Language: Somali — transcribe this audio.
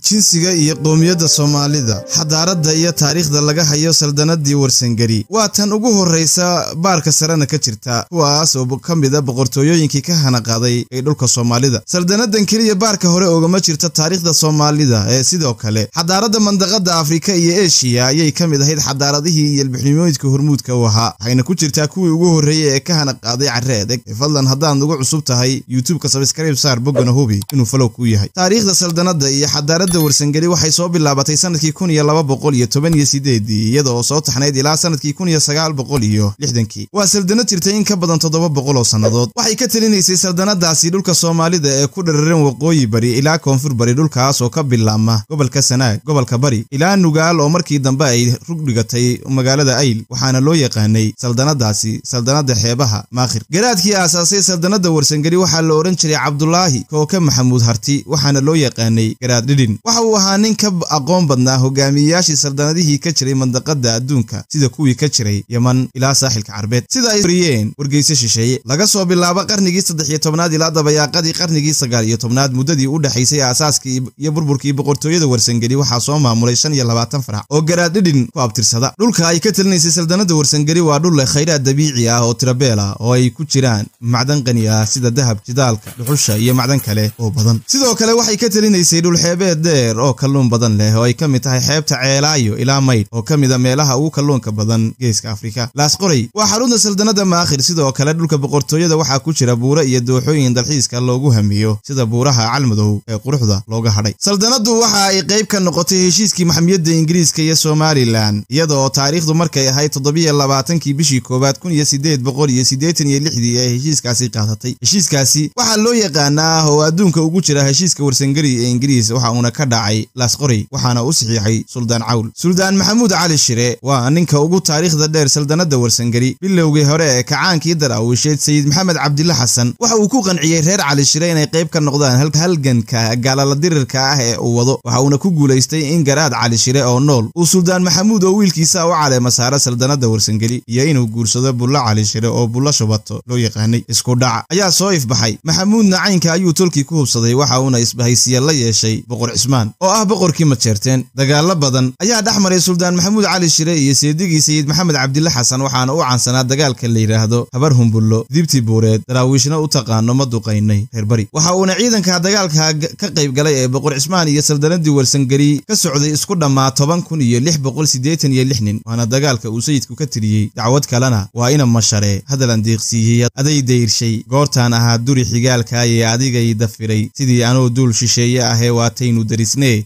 jinsiga iyo qoomiyadda Soomaalida xadaaradda iyo taariikhda laga hayo saldanadii Warsangeli waa tan ugu horeysa baarka sarana ka jirta kuwaas oo kamida boqortooyooyinkii ka hana qaaday ee dhulka Soomaalida saldanadan kaliya baarka hore oogama jirta taariikhda Soomaalida ee sidoo kale xadaaradda mandaqada Afrika iyo Asia ayay kamid ahayd xadaaradihii iyo ilbixnimooyinka hormuudka u ahaa waxayna ku jirtaa kuwii ugu horeeyay ee ka hana qaaday careed fadlan haddaan ugu cusub tahay YouTube-ka subscribe saar bogana hubi inuu follow ku yahay taariikhda saldanada iyo xadaaradda Warsangeli waxay soo bilaabatay sanadkii 1218 iyadoo soo taxnayd ilaa sanadkii 1960 waa saldanad jirtay in ka badan 700 oo sanadood waxay ka talinaysay saldanadaasi dhulka Soomaalida ee ku dhararan waqooyi bari ilaa koonfur bari dhulkaas oo ka bilaabma gobolka Sanaag gobolka bari ilaa Nugaal oo markii dambe ay rug dhigatay magaalada Ayl waxaana loo yaqaanay saldanadaasi saldanada xeebaha Maakhir garaadkii aasaasay saldanada Warsangeli waxa la oran jiray Cabdullaahi Kooke Maxamuud Harti waxaana loo yaqaanay garaad dhidhin waxa uu ahaa nin ka aqoon badnaa hogaamiyayaashii saldanadihii ka jiray mandaqada adduunka sida kuwii ka jiray Yaman ilaa saaxilka Carbeed sida ay wariyeen wargeysa shisheeye laga soo bilaabo qarnigii 13aad ilaa dabayaaqadii qarnigii 19aad muddadii u dhaxaysay aasaaskii iyo burburkii boqortooyada Warsangeli waxa soo maamulay 25 farac oo garaad dhidhin ku abtirsada dhulka ay ka talinaysay saldanada Warsangeli waa dhul leh khayraad dabiici ah oo tirabeela oo ay ku jiraan macdan qani ah sida dahab jidaalka dhuxusha iyo macdan kale oo badan sidoo kale waxay ka talinaysay dhul xeebeed dheer oo kalluun badan leh oo ay kamid tahay xeebta Ceelaayo ilaa Mayd oo kamid ah meelaha ugu kalluunka badan geeska Afrika laas qoray waa xarunta saldanada Maakhir sidoo kale dhulka boqortooyada waxa ku jira buuro iyo dooxooyin dalxiiska loogu hamiyo sida buuraha Calmadow ee quruxda looga hadhay saldanadu waxa ay qayb ka noqotay heshiiskii maxkamiyadda Ingiriiska iyo Somaliland iyadoo taariikhdu markay ahayd 27kii bishii koobaad 1886 ee heshiiskaasi qaadatay heshiiskaasi waxa loo yaqaanaa oo adduunka ugu jira heshiiska Warsangeli ee Ingiriis waxa uu ka dhacay laas qoray waxaana uu saxiixay Suldaan Cawl Suldaan Maxamuud Cali Shire waa ninka ugu taariikhda dheer saldanada Warsangeli bilowgii hore ee kacaankii daraawisheed Sayid Maxamed Cabdilla Xasan waxa uu ku qanciyay reer Cali Shire inay qayb ka noqdaan halganka gaalala dirirka ah ee uu wado waxa uu ku guuleystay in garaad Cali Shire oo nool uu Suldaan Maxamuud oo wiilkiisa u caleema saaray saldanada Warsangeli iyo inuu guursado Bulla Cali Shire oo Bulla Shubato loo yaqaanay isku dhac ayaa soo ifbaxay Maxamuud nacaynka ayuu tolkii ku hubsaday waxa uuna isbahaysiye la yeeshay boqor Cismaan oo ah boqorkii Majeerteen dagaal badan ayaa dhaxmaray Suldaan Maxamuud Cali Shire iyo seedigii Sayid Maxamed Cabdilla Xasan waxaana uu caansanaa dagaalka la yiraahdo Habar Humbullo dibti buureed daraawishna u taqaano maduqaynay reer bari waxa uuna ciidanka dagaalka ka qayb galay ee boqor Cismaan iyo saldanadii Warsangeli ka socday isku dhamaa 10686 waana dagaalka uu sayidku ka tiriyay dacwad kalena waa ina mashare hadalan deeqsiiyay aday deershay goortaan ahaa duri xigaalka ay adiga ii dafiray sidii anoo dul shisheeye ah ee waataynu darisnee